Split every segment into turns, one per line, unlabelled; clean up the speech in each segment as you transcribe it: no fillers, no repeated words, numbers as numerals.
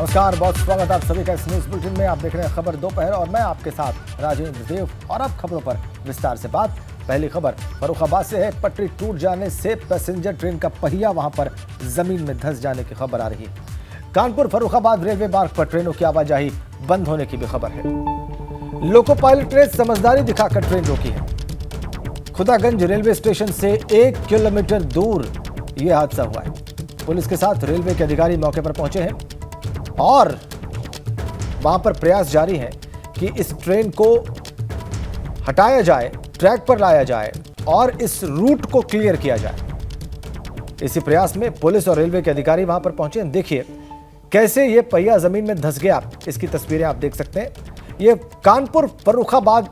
नमस्कार, बहुत स्वागत आप सभी का इस न्यूज बुलेटिन में। आप देख रहे हैं खबर दोपहर और मैं आपके साथ राजेंद्र देव। और अब खबरों पर विस्तार से बात। पहली खबर फर्रुखाबाद से है। पटरी टूट जाने से पैसेंजर ट्रेन का पहिया वहां पर जमीन में धंस जाने की खबर आ रही है। कानपुर फर्रुखाबाद रेलवे मार्ग पर ट्रेनों की आवाजाही बंद होने की भी खबर है। लोको पायलट ने समझदारी दिखाकर ट्रेन रोकी है। खुदागंज रेलवे स्टेशन से 1 किलोमीटर दूर यह हादसा हुआ है। पुलिस के साथ रेलवे के अधिकारी मौके पर पहुंचे हैं और वहां पर प्रयास जारी है कि इस ट्रेन को हटाया जाए, ट्रैक पर लाया जाए और इस रूट को क्लियर किया जाए। इसी प्रयास में पुलिस और रेलवे के अधिकारी वहां पर पहुंचे हैं। देखिए कैसे ये पहिया जमीन में धंस गया, इसकी तस्वीरें आप देख सकते हैं। ये कानपुर फर्रुखाबाद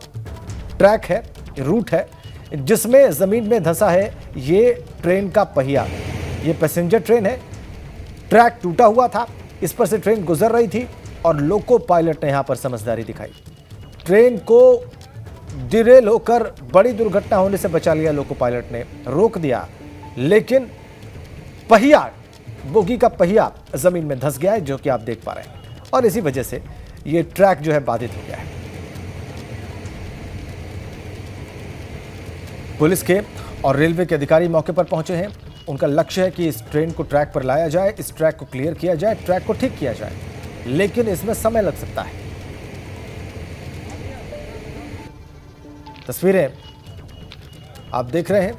ट्रैक है, रूट है, जिसमें जमीन में धंसा है ये ट्रेन का पहिया। ये पैसेंजर ट्रेन है, ट्रैक टूटा हुआ था, इस पर से ट्रेन गुजर रही थी और लोको पायलट ने यहां पर समझदारी दिखाई। ट्रेन को डिरेल होकर बड़ी दुर्घटना होने से बचा लिया लोको पायलट ने, रोक दिया, लेकिन पहिया, बोगी का पहिया जमीन में धंस गया है, जो कि आप देख पा रहे हैं। और इसी वजह से ये ट्रैक जो है बाधित हो गया है। पुलिस के और रेलवे के अधिकारी मौके पर पहुंचे हैं। उनका लक्ष्य है कि इस ट्रेन को ट्रैक पर लाया जाए, इस ट्रैक को क्लियर किया जाए, ट्रैक को ठीक किया जाए, लेकिन इसमें समय लग सकता है। तस्वीरें आप देख रहे हैं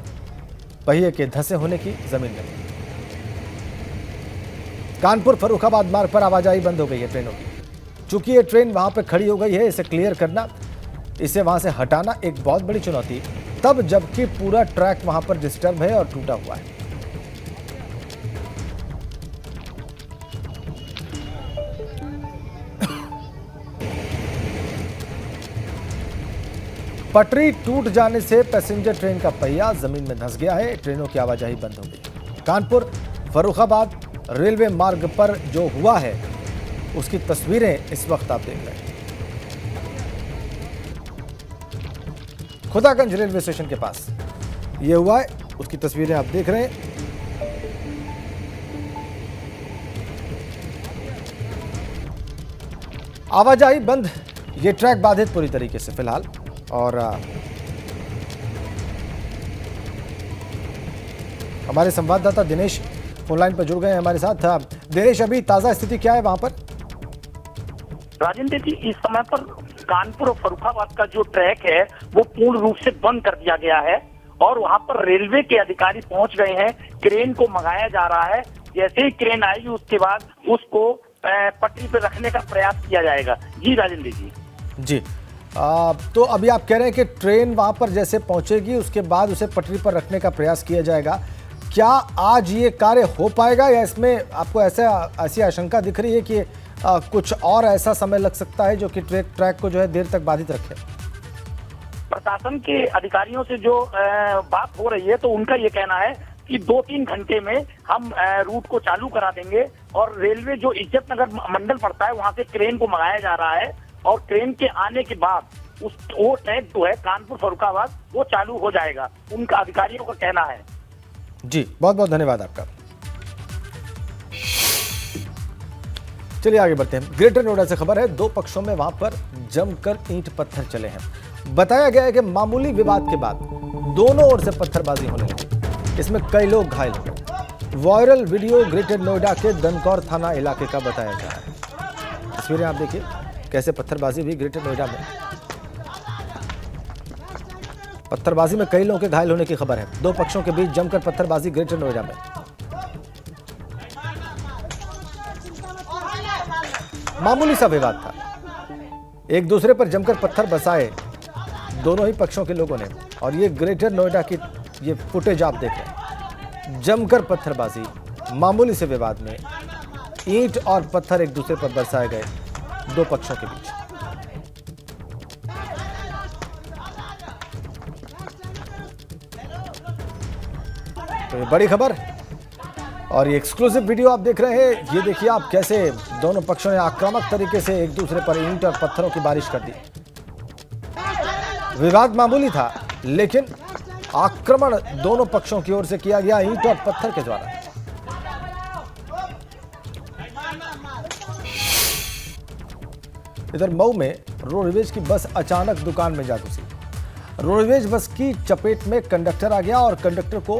पहिए के धंसे होने की जमीन में। कानपुर फर्रुखाबाद मार्ग पर आवाजाही बंद हो गई है ट्रेनों की। चूंकि ये ट्रेन वहां पर खड़ी हो गई है, इसे क्लियर करना, इसे वहां से हटाना एक बहुत बड़ी चुनौती, तब जबकि पूरा ट्रैक वहां पर डिस्टर्ब है और टूटा हुआ है। पटरी टूट जाने से पैसेंजर ट्रेन का पहिया जमीन में धंस गया है। ट्रेनों की आवाजाही बंद हो गई। कानपुर फर्रुखाबाद रेलवे मार्ग पर जो हुआ है उसकी तस्वीरें इस वक्त आप देख रहे हैं। खुदागंज रेलवे स्टेशन के पास यह हुआ है, उसकी तस्वीरें आप देख रहे हैं। आवाजाही बंद, ये ट्रैक बाधित पूरी तरीके से फिलहाल। और हमारे संवाददाता दिनेश फोनलाइन पर जुड़ गए हैं हमारे साथ। दिनेश, अभी ताजा स्थिति क्या है वहां पर?
राजेंद्र जी, इस समय पर कानपुर और फर्रुखाबाद का जो ट्रैक है वो पूर्ण रूप से बंद कर दिया गया है और वहां पर रेलवे के अधिकारी पहुंच गए हैं। क्रेन को मंगाया जा रहा है। जैसे ही क्रेन आएगी उसके बाद उसको पटरी पर रखने का प्रयास किया जाएगा। जी राजेंद्र जी।
तो अभी आप कह रहे हैं कि ट्रेन वहां पर जैसे पहुंचेगी उसके बाद उसे पटरी पर रखने का प्रयास किया जाएगा। क्या आज ये कार्य हो पाएगा या इसमें आपको ऐसी आशंका दिख रही है कि कुछ और ऐसा समय लग सकता है जो कि ट्रैक को जो है देर तक बाधित रखे?
प्रशासन के अधिकारियों से जो बात हो रही है तो उनका ये कहना है कि 2-3 घंटे में हम रूट को चालू करा देंगे। और रेलवे जो इज्जत नगर मंडल पड़ता है वहां से क्रेन को मंगाया जा रहा है और ट्रेन के आने के बाद वो ट्रैक जो है कानपुर फर्रुखाबाद वो चालू हो जाएगा, उनका अधिकारियों का कहना है।
जी, बहुत बहुत धन्यवाद आपका। चलिए आगे बढ़ते हैं। ग्रेटर नोएडा से खबर है। 2 पक्षों में वहां पर जमकर ईंट पत्थर चले हैं। बताया गया है कि मामूली विवाद के बाद दोनों ओर से पत्थरबाजी होने लगी। इसमें कई लोग घायल हो गए। वायरल वीडियो ग्रेटर नोएडा के दनकौर थाना इलाके का बताया जा रहा है। तस्वीरें आप देखिए कैसे पत्थरबाजी हुई ग्रेटर नोएडा में। पत्थरबाजी में कई लोगों के घायल होने की खबर है। 2 पक्षों के बीच जमकर पत्थरबाजी ग्रेटर नोएडा में। मामूली सा विवाद था, एक दूसरे पर जमकर पत्थर बरसाए दोनों ही पक्षों के लोगों ने। और ये ग्रेटर नोएडा की ये फुटेज आप देख रहे हैं। जमकर पत्थरबाजी, मामूली से विवाद में ईंट और पत्थर एक दूसरे पर बरसाए गए 2 पक्षों के बीच। तो ये बड़ी खबर और ये एक्सक्लूसिव वीडियो आप देख रहे हैं। ये देखिए आप कैसे दोनों पक्षों ने आक्रामक तरीके से एक दूसरे पर ईंट और पत्थरों की बारिश कर दी। विवाद मामूली था लेकिन आक्रमण दोनों पक्षों की ओर से किया गया ईंट और पत्थर के द्वारा। इधर मऊ में रोडवेज की बस अचानक दुकान में जा घुसी। रोडवेज बस की चपेट में कंडक्टर आ गया और कंडक्टर को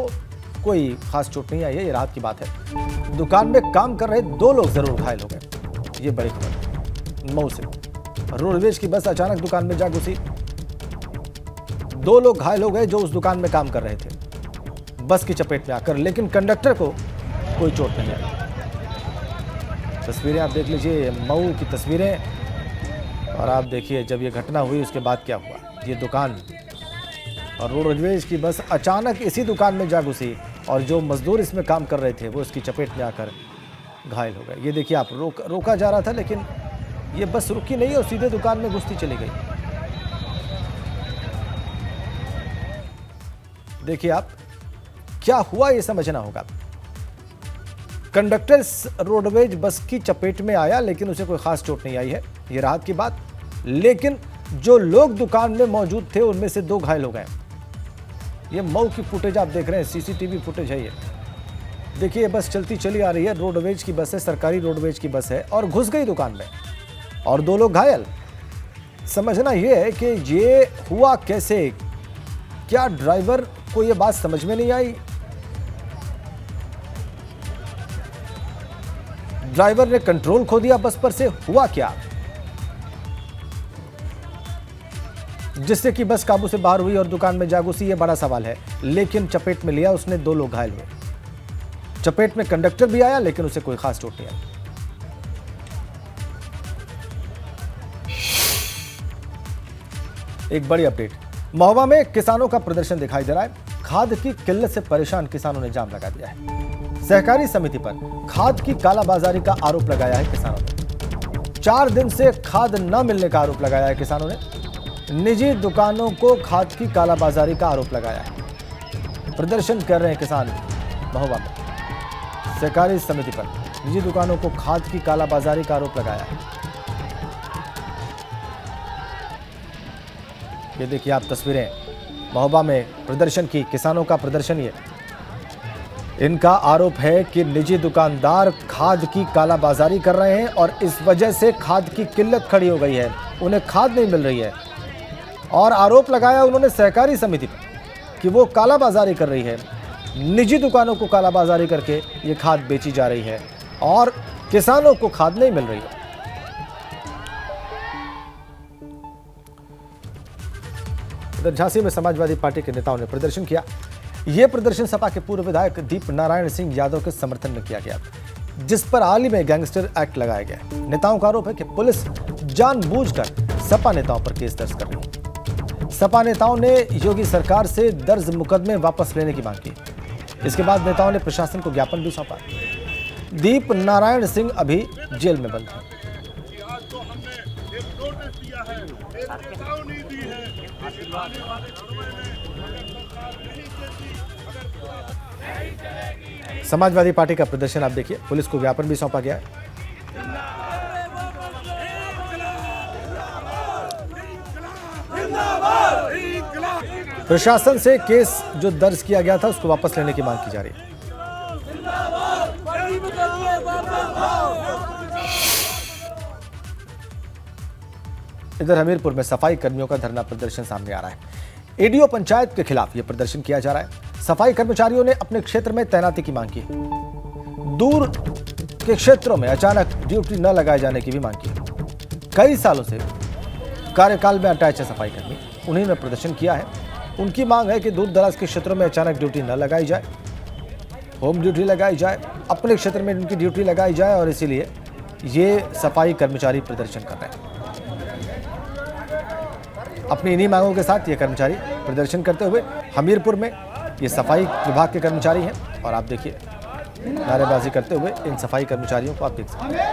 कोई खास चोट नहीं आई है, ये राहत की बात है। दुकान में काम कर रहे 2 लोग जरूर घायल हो गए। ये बड़ी खबर मऊ से। रोडवेज की बस अचानक दुकान में जा घुसी, 2 लोग घायल हो गए जो उस दुकान में काम कर रहे थे बस की चपेट में आकर, लेकिन कंडक्टर को कोई चोट नहीं आई। तस्वीरें आप देख लीजिए, मऊ की तस्वीरें, और आप देखिए जब ये घटना हुई उसके बाद क्या हुआ। ये दुकान और रोडवेज की बस अचानक इसी दुकान में जा घुसी और जो मजदूर इसमें काम कर रहे थे वो इसकी चपेट में आकर घायल हो गए। ये देखिए आप, रोका जा रहा था लेकिन ये बस रुकी नहीं और सीधे दुकान में घुसती चली गई। देखिए आप, क्या हुआ ये समझना होगा। कंडक्टर रोडवेज बस की चपेट में आया लेकिन उसे कोई खास चोट नहीं आई है, ये राहत की बात। लेकिन जो लोग दुकान में मौजूद थे उनमें से 2 घायल हो गए। ये मऊ की फुटेज आप देख रहे हैं, सीसीटीवी फुटेज है ये। देखिए बस चलती चली आ रही है, रोडवेज की बस है, सरकारी रोडवेज की बस है, और घुस गई दुकान में और 2 लोग घायल। समझना ये है कि ये हुआ कैसे। क्या ड्राइवर को ये बात समझ में नहीं आई? ड्राइवर ने कंट्रोल खो दिया बस पर से? हुआ क्या जिससे कि बस काबू से बाहर हुई और दुकान में जा घुसी? ये बड़ा सवाल है। लेकिन चपेट में लिया उसने, 2 लोग घायल हुए। चपेट में कंडक्टर भी आया लेकिन उसे कोई खास चोट नहीं आई। एक बड़ी अपडेट, महोबा में किसानों का प्रदर्शन दिखाई दे रहा है। खाद की किल्लत से परेशान किसानों ने जाम लगा दिया है। सहकारी समिति पर खाद की कालाबाजारी का आरोप लगाया है किसानों ने। 4 दिन से खाद न मिलने का आरोप लगाया है किसानों ने। निजी दुकानों को खाद की कालाबाजारी का आरोप लगाया है। प्रदर्शन कर रहे हैं किसान महोबा में। सहकारी समिति पर निजी दुकानों को खाद की कालाबाजारी का आरोप लगाया है। ये देखिए आप तस्वीरें, महोबा में प्रदर्शन की, किसानों का प्रदर्शन। ये इनका आरोप है कि निजी दुकानदार खाद की कालाबाजारी कर रहे हैं और इस वजह से खाद की किल्लत खड़ी हो गई है, उन्हें खाद नहीं मिल रही है। और आरोप लगाया उन्होंने सहकारी समिति पर कि वो कालाबाजारी कर रही है, निजी दुकानों को कालाबाजारी करके ये खाद बेची जा रही है और किसानों को खाद नहीं मिल रही है। इधर झांसी में समाजवादी पार्टी के नेताओं ने प्रदर्शन किया। यह प्रदर्शन सपा के पूर्व विधायक दीप नारायण सिंह यादव के समर्थन में किया गया, जिस पर हाल ही में गैंगस्टर एक्ट लगाया गया। नेताओं का आरोप है कि पुलिस जानबूझकर सपा नेताओं पर केस दर्ज कर रही है। सपा नेताओं ने योगी सरकार से दर्ज मुकदमे वापस लेने की मांग की। इसके बाद नेताओं ने प्रशासन को ज्ञापन भी सौंपा। दीप नारायण सिंह अभी जेल में बंद हैं। समाजवादी पार्टी का प्रदर्शन आप देखिए, पुलिस को ज्ञापन भी सौंपा गया है। प्रशासन से केस जो दर्ज किया गया था उसको वापस लेने की मांग की जा रही है। इधर हमीरपुर में सफाई कर्मियों का धरना प्रदर्शन सामने आ रहा है। एडीओ पंचायत के खिलाफ यह प्रदर्शन किया जा रहा है। सफाई कर्मचारियों ने अपने क्षेत्र में तैनाती की मांग की। दूर के क्षेत्रों में अचानक ड्यूटी न लगाए जाने की भी मांग की। कई सालों से कार्यकाल में अटैच है सफाई कर्मी, उन्हीं ने प्रदर्शन किया है। उनकी मांग है कि दूर दराज के क्षेत्रों में अचानक ड्यूटी न लगाई जाए, होम ड्यूटी लगाई जाए, अपने क्षेत्र में उनकी ड्यूटी लगाई जाए, और इसीलिए ये सफाई कर्मचारी प्रदर्शन कर रहे हैं। अपनी इन्हीं मांगों के साथ ये कर्मचारी प्रदर्शन करते हुए हमीरपुर में, ये सफाई विभाग के कर्मचारी हैं और आप देखिए नारेबाजी करते हुए इन सफाई कर्मचारियों को आप देख सकते हैं।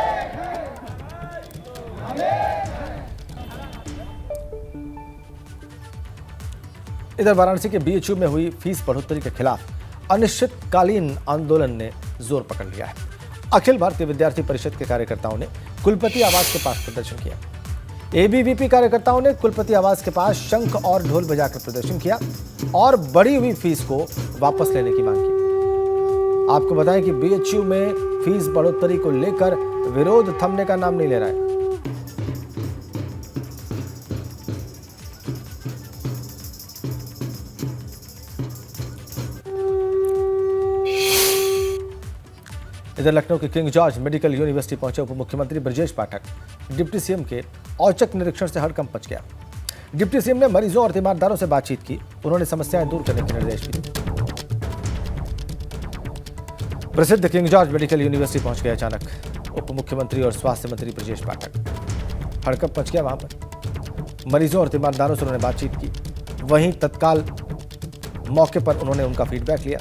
इधर वाराणसी के बीएचयू में हुई फीस बढ़ोतरी के खिलाफ अनिश्चितकालीन आंदोलन ने जोर पकड़ लिया है। अखिल भारतीय विद्यार्थी परिषद के कार्यकर्ताओं ने कुलपति आवास के पास प्रदर्शन किया। एबीवीपी कार्यकर्ताओं ने कुलपति आवास के पास शंख और ढोल बजाकर प्रदर्शन किया और बढ़ी हुई फीस को वापस लेने की मांग की। आपको बताएं कि बीएचयू में फीस बढ़ोतरी को लेकर विरोध थमने का नाम नहीं ले रहा है। इधर लखनऊ के किंग जॉर्ज मेडिकल यूनिवर्सिटी पहुंचे उप मुख्यमंत्री ब्रजेश पाठक डिप्टी सीएम के औचक निरीक्षण से हड़कंप मच गया। डिप्टी सीएम ने मरीजों और तीमारदारों से बातचीत की। उन्होंने समस्याएं दूर करने के निर्देश भी दिए। प्रसिद्ध किंग जॉर्ज मेडिकल यूनिवर्सिटी पहुंच गए अचानक उप मुख्यमंत्री और स्वास्थ्य मंत्री ब्रजेश पाठक। हड़कंप मच गया वहां पर। मरीजों और तीमारदारों से उन्होंने बातचीत की। वहीं तत्काल मौके पर उन्होंने उनका फीडबैक लिया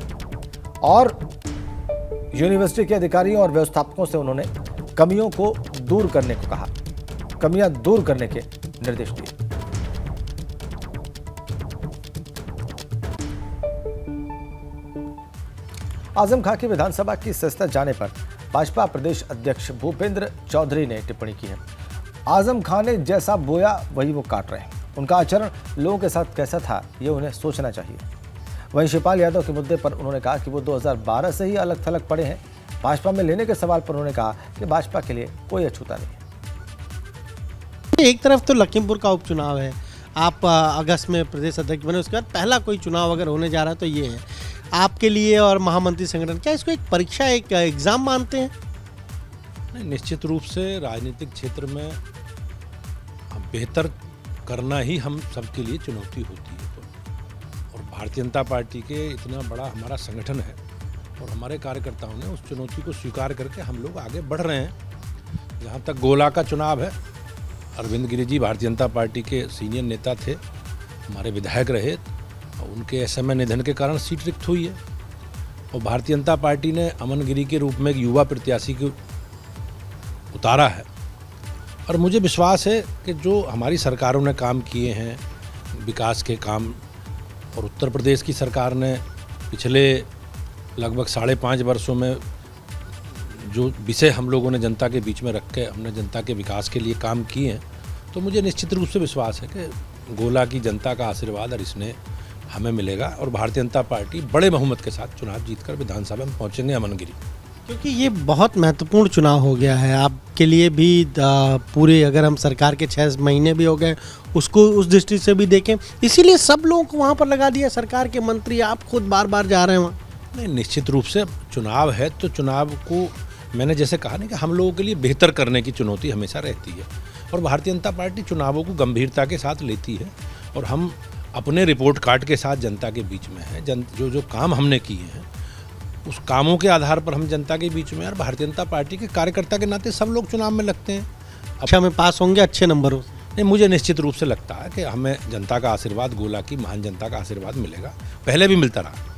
और यूनिवर्सिटी के अधिकारियों और व्यवस्थापकों से उन्होंने कमियों को दूर करने को कहा, कमियां दूर करने के निर्देश दिए। आजम खां की विधानसभा की सदस्यता जाने पर भाजपा प्रदेश अध्यक्ष भूपेंद्र चौधरी ने टिप्पणी की है। आजम खां ने जैसा बोया वही वो काट रहे हैं। उनका आचरण लोगों के साथ कैसा था ये उन्हें सोचना चाहिए। वहीं शिवपाल यादव के मुद्दे पर उन्होंने कहा कि वो 2012 से ही अलग थलग पड़े हैं। भाजपा में लेने के सवाल पर उन्होंने कहा कि भाजपा के लिए कोई अछूता नहीं है।
एक तरफ तो लखीमपुर का उपचुनाव है, आप अगस्त में प्रदेश अध्यक्ष बने, उसके बाद पहला कोई चुनाव अगर होने जा रहा है तो ये है आपके लिए और महामंत्री संगठन। क्या इसको एक परीक्षा, एक एग्जाम मानते हैं?
नहीं, निश्चित रूप से राजनीतिक क्षेत्र में बेहतर करना ही हम सबके लिए चुनौती होती है। और भारतीय जनता पार्टी के इतना बड़ा हमारा संगठन है और हमारे कार्यकर्ताओं ने उस चुनौती को स्वीकार करके हम लोग आगे बढ़ रहे हैं। जहाँ तक गोला का चुनाव है, अरविंद गिरी जी भारतीय जनता पार्टी के सीनियर नेता थे, हमारे विधायक रहे, और उनके असमय निधन के कारण सीट रिक्त हुई है। और भारतीय जनता पार्टी ने अमन गिरी के रूप में एक युवा प्रत्याशी को उतारा है। और मुझे विश्वास है कि जो हमारी सरकारों ने काम किए हैं विकास के काम, और उत्तर प्रदेश की सरकार ने पिछले लगभग 5.5 वर्षों में जो विषय हम लोगों ने जनता के बीच में रख के हमने जनता के विकास के लिए काम किए हैं, तो मुझे निश्चित रूप से विश्वास है कि गोला की जनता का आशीर्वाद और इसने हमें मिलेगा और भारतीय जनता पार्टी बड़े बहुमत के साथ चुनाव जीतकर विधानसभा में पहुंचेंगे अमनगिरी।
क्योंकि ये बहुत महत्वपूर्ण चुनाव हो गया है आपके लिए भी। पूरे अगर हम सरकार के 6 महीने भी हो गए उसको उस दृष्टि से भी देखें, इसीलिए सब लोगों को वहाँ पर लगा दिया, सरकार के मंत्री, आप खुद बार बार जा रहे हैं वहाँ।
नहीं, निश्चित रूप से चुनाव है तो चुनाव को मैंने जैसे कहा ना कि हम लोगों के लिए बेहतर करने की चुनौती हमेशा रहती है और भारतीय जनता पार्टी चुनावों को गंभीरता के साथ लेती है और हम अपने रिपोर्ट कार्ड के साथ जनता के बीच में हैं। जो काम हमने किए हैं उस कामों के आधार पर हम जनता के बीच में, और भारतीय जनता पार्टी के कार्यकर्ता के नाते सब लोग चुनाव में लगते हैं।
अच्छा में पास होंगे अच्छे नंबरों?
नहीं, मुझे निश्चित रूप से लगता है कि हमें जनता का आशीर्वाद, गोला की महान जनता का आशीर्वाद मिलेगा, पहले भी मिलता रहा।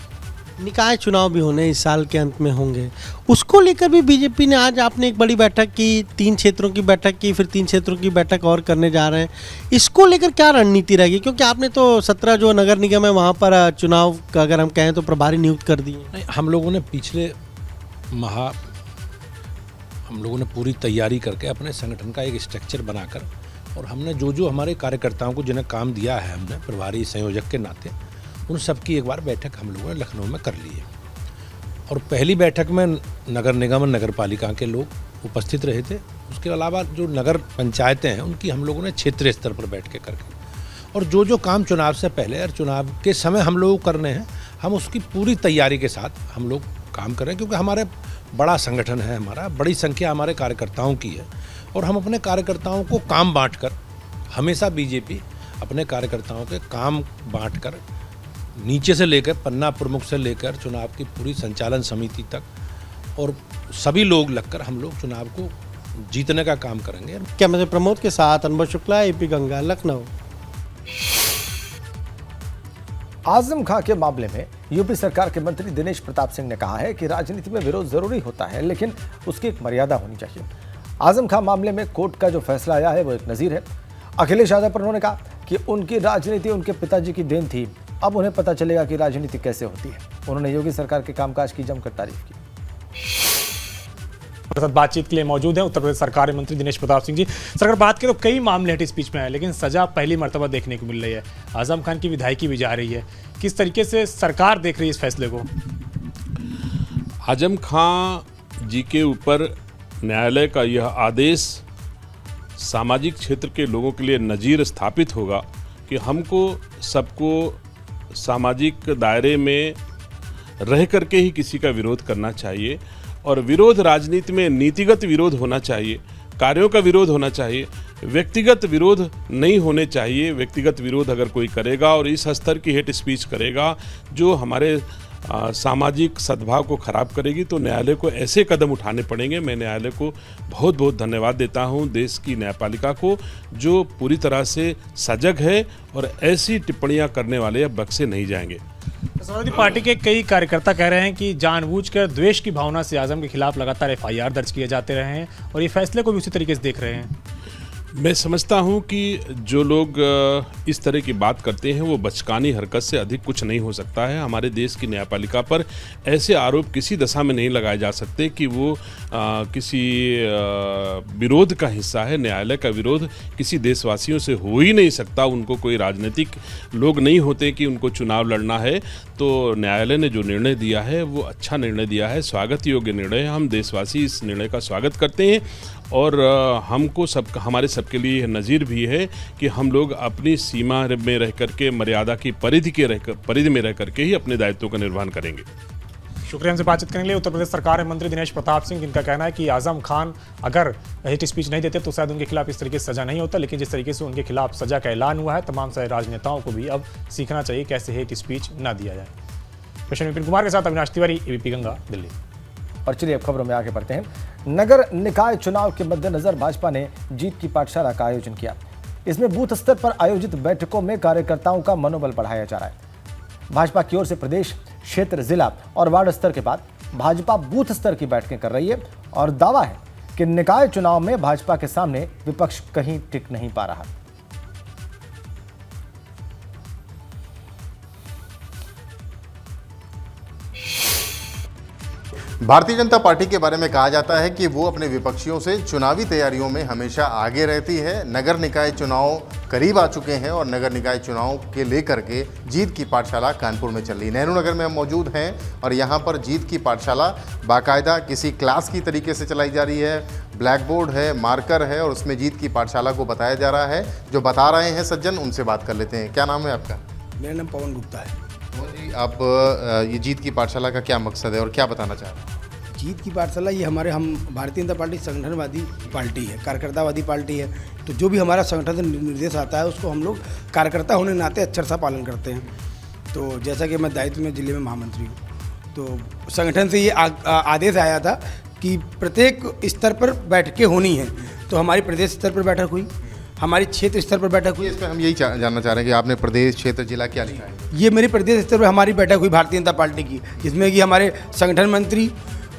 निकाय चुनाव भी होने इस साल के अंत में होंगे, उसको लेकर भी बीजेपी ने आज आपने एक बड़ी बैठक की, 3 क्षेत्रों की बैठक की, फिर 3 क्षेत्रों की बैठक और करने जा रहे हैं। इसको लेकर क्या रणनीति रहेगी? क्योंकि आपने तो 17 जो नगर निगम है वहाँ पर चुनाव का अगर हम कहें तो प्रभारी नियुक्त कर दिए।
नहीं, हम लोगों ने पिछले माह हम लोगों ने पूरी तैयारी करके अपने संगठन का एक स्ट्रक्चर बनाकर और हमने जो हमारे कार्यकर्ताओं को जिन्हें काम दिया है हमने प्रभारी संयोजक के नाते, उन सब की एक बार बैठक हम लोगों ने लखनऊ में कर ली है। और पहली बैठक में नगर निगम और नगर पालिका के लोग उपस्थित रहे थे। उसके अलावा जो नगर पंचायतें हैं उनकी हम लोगों ने क्षेत्रीय स्तर पर बैठ के करके, और जो काम चुनाव से पहले और चुनाव के समय हम लोग करने हैं, हम उसकी पूरी तैयारी के साथ हम लोग काम करें। क्योंकि हमारे बड़ा संगठन है, हमारा बड़ी संख्या हमारे कार्यकर्ताओं की है और हम अपने कार्यकर्ताओं को काम बांटकर, हमेशा बीजेपी अपने कार्यकर्ताओं के काम बांटकर नीचे से लेकर पन्ना प्रमुख से लेकर चुनाव की पूरी संचालन समिति तक और सभी लोग लगकर हम लोग चुनाव को जीतने का काम करेंगे।
कैमरे प्रमोद के साथ अनुभव शुक्ला, एपी गंगा, लखनऊ।
आजम खां के मामले में यूपी सरकार के मंत्री दिनेश प्रताप सिंह ने कहा है कि राजनीति में विरोध जरूरी होता है, लेकिन उसकी एक मर्यादा होनी चाहिए। आजम खां मामले में कोर्ट का जो फैसला आया है वो एक नजीर है। अखिलेश यादव पर उन्होंने कहा कि उनकी राजनीति उनके पिताजी की देन थी, अब उन्हें पता चलेगा कि राजनीति कैसे होती है। उन्होंने योगी सरकार के कामकाज की जमकर तारीफ की।
साथ बातचीत के लिए मौजूद हैं उत्तर प्रदेश सरकार मंत्री दिनेश प्रताप सिंह जी। सरकार बात करें तो कई मामले हेट स्पीच में आए, लेकिन सजा पहली मर्तबा देखने को मिल रही है। आजम खान की विधायकी भी जा रही है, किस तरीके से सरकार देख रही है इस फैसले को?
आजम खान जी के ऊपर न्यायालय का यह आदेश सामाजिक क्षेत्र के लोगों के लिए नज़ीर स्थापित होगा कि हमको सबको सामाजिक दायरे में रह करके ही किसी का विरोध करना चाहिए और विरोध राजनीति में नीतिगत विरोध होना चाहिए, कार्यों का विरोध होना चाहिए, व्यक्तिगत विरोध नहीं होने चाहिए। व्यक्तिगत विरोध अगर कोई करेगा और इस स्तर की हेट स्पीच करेगा जो हमारे सामाजिक सद्भाव को खराब करेगी, तो न्यायालय को ऐसे कदम उठाने पड़ेंगे। मैं न्यायालय को बहुत बहुत धन्यवाद देता हूं, देश की न्यायपालिका को, जो पूरी तरह से सजग है और ऐसी टिप्पणियां करने वाले अब बख्शे नहीं जाएंगे।
समाजवादी पार्टी के कई कार्यकर्ता कह रहे हैं कि जानबूझकर द्वेष की भावना से आजम के खिलाफ लगातार FIR दर्ज किए जाते रहे हैं और ये फैसले को भी उसी तरीके से देख रहे हैं।
मैं समझता हूं कि जो लोग इस तरह की बात करते हैं वो बचकानी हरकत से अधिक कुछ नहीं हो सकता है। हमारे देश की न्यायपालिका पर ऐसे आरोप किसी दशा में नहीं लगाए जा सकते कि वो किसी विरोध का हिस्सा है। न्यायालय का विरोध किसी देशवासियों से हो ही नहीं सकता। उनको कोई राजनीतिक लोग नहीं होते कि उनको चुनाव लड़ना है। तो न्यायालय ने जो निर्णय दिया है वो अच्छा निर्णय दिया है, स्वागत योग्य निर्णय है। हम देशवासी इस निर्णय का स्वागत करते हैं और हमको हमारे सबके लिए नज़ीर भी है कि हम लोग अपनी सीमा में रह करके, मर्यादा की परिधि में रह करके ही अपने दायित्वों का निर्वहन करेंगे।
शुक्रिया हमसे बातचीत करने के लिए। उत्तर प्रदेश सरकार में मंत्री दिनेश प्रताप सिंह, जिनका कहना है कि आजम खान अगर हेट स्पीच नहीं देते तो शायद उनके खिलाफ इस तरीके से सजा नहीं होता, लेकिन जिस तरीके से उनके खिलाफ सजा का ऐलान हुआ है, तमाम सारे राजनेताओं को भी अब सीखना चाहिए कैसे हेट स्पीच ना दिया जाए। पेश विपिन कुमार के साथ अविनाश तिवारी, ABP गंगा, दिल्ली।
और चलिए अब खबरों में आगे बढ़ते हैं। नगर निकाय चुनाव के मद्देनजर भाजपा ने जीत की पाठशाला का आयोजन किया। इसमें बूथ स्तर पर आयोजित बैठकों में कार्यकर्ताओं का मनोबल बढ़ाया जा रहा है। भाजपा की ओर से प्रदेश, क्षेत्र, जिला और वार्ड स्तर के बाद भाजपा बूथ स्तर की बैठकें कर रही है और दावा है कि निकाय चुनाव में भाजपा के सामने विपक्ष कहीं टिक नहीं पा रहा।
भारतीय जनता पार्टी के बारे में कहा जाता है कि वो अपने विपक्षियों से चुनावी तैयारियों में हमेशा आगे रहती है। नगर निकाय चुनाव करीब आ चुके हैं और नगर निकाय चुनाव के लेकर के जीत की पाठशाला कानपुर में चल रही है। नेहरू नगर में हम मौजूद हैं और यहाँ पर जीत की पाठशाला बाकायदा किसी क्लास की तरीके से चलाई जा रही है। ब्लैक बोर्ड है, मार्कर है और उसमें जीत की पाठशाला को बताया जा रहा है। जो बता रहे हैं सज्जन, उनसे बात कर लेते हैं। क्या नाम है आपका?
मेरा नाम पवन गुप्ता है।
जी, आप ये जीत की पाठशाला का क्या मकसद है और क्या बताना चाह रहे हैं?
जीत की पाठशाला ये हम भारतीय जनता पार्टी संगठनवादी पार्टी है, कार्यकर्तावादी पार्टी है। तो जो भी हमारा संगठन से निर्देश आता है उसको हम लोग कार्यकर्ता होने के नाते अक्षर सा पालन करते हैं। तो जैसा कि मैं दायित्व में जिले में महामंत्री हूँ, तो संगठन से ये आदेश आया था कि प्रत्येक स्तर पर बैठकें होनी हैं। तो हमारी प्रदेश स्तर पर बैठक हुई, हमारी क्षेत्र स्तर पर बैठक हुई।
इसमें हम यही जानना चाह रहे हैं कि आपने प्रदेश, क्षेत्र, जिला क्या लिखा है?
ये मेरी प्रदेश स्तर पर हमारी बैठक हुई भारतीय जनता पार्टी की, जिसमें कि हमारे संगठन मंत्री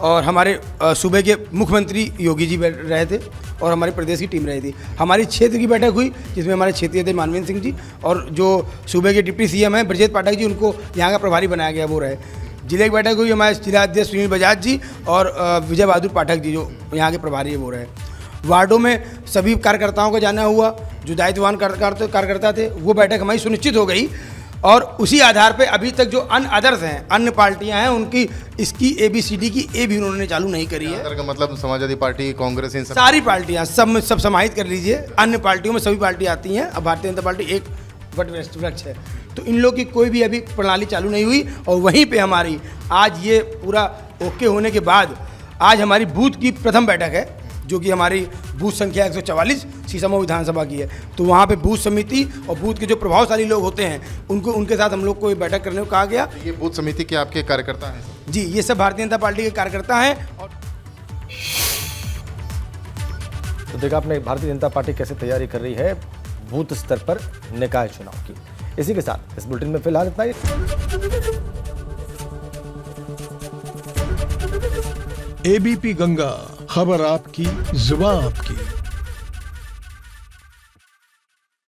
और हमारे सूबे के मुख्यमंत्री योगी जी रहे थे और हमारी प्रदेश की टीम रही थी। हमारी क्षेत्र की बैठक हुई जिसमें हमारे क्षेत्रीय अध्यक्ष मानवेंद्र सिंह जी और जो सूबे के डिप्टी CM हैं ब्रजेश पाठक जी, उनको यहाँ का प्रभारी बनाया गया, वो रहे। जिले की बैठक हुई हमारे जिला अध्यक्ष सुनील बजाज जी और विजय बहादुर पाठक जी, जो यहाँ के प्रभारी है, वो रहे। वार्डों में सभी कार्यकर्ताओं का जाना हुआ, जो दायित्ववान कार्यकर्ता थे, वो बैठक हमारी सुनिश्चित हो गई। और उसी आधार पे अभी तक जो अन्य अदर्स हैं, अन्य पार्टियां हैं, उनकी इसकी ABCD की A भी उन्होंने चालू नहीं करी है।
का मतलब समाजवादी पार्टी, कांग्रेस, इन
सारी पार्टियां सब समाहित कर लीजिए। अन्य पार्टियों में सभी पार्टी आती हैं। अब भारतीय जनता पार्टी एक वृक्ष है, तो इन लोग की कोई भी अभी प्रणाली चालू नहीं हुई। और वहीं पे हमारी आज ये पूरा ओके होने के बाद आज हमारी बूथ की प्रथम बैठक है, जो कि हमारी बूथ संख्या 144 सीसमो विधानसभा की है। तो वहाँ पे बूथ समिति और बूथ के जो प्रभावशाली लोग होते हैं उनके साथ हम लोग को बैठक करने को कहा गया।
ये बूथ समिति के आपके कार्यकर्ता हैं?
जी, ये सब भारतीय जनता पार्टी के कार्यकर्ता हैं। और
तो देखा आपने भारतीय जनता पार्टी कैसे तैयारी कर रही है बूथ स्तर पर निकाय चुनाव की। इसी के साथ इस बुलेटिन में फिलहाल इतना ही।
ABP गंगा, खबर आपकी, जुबान आपकी।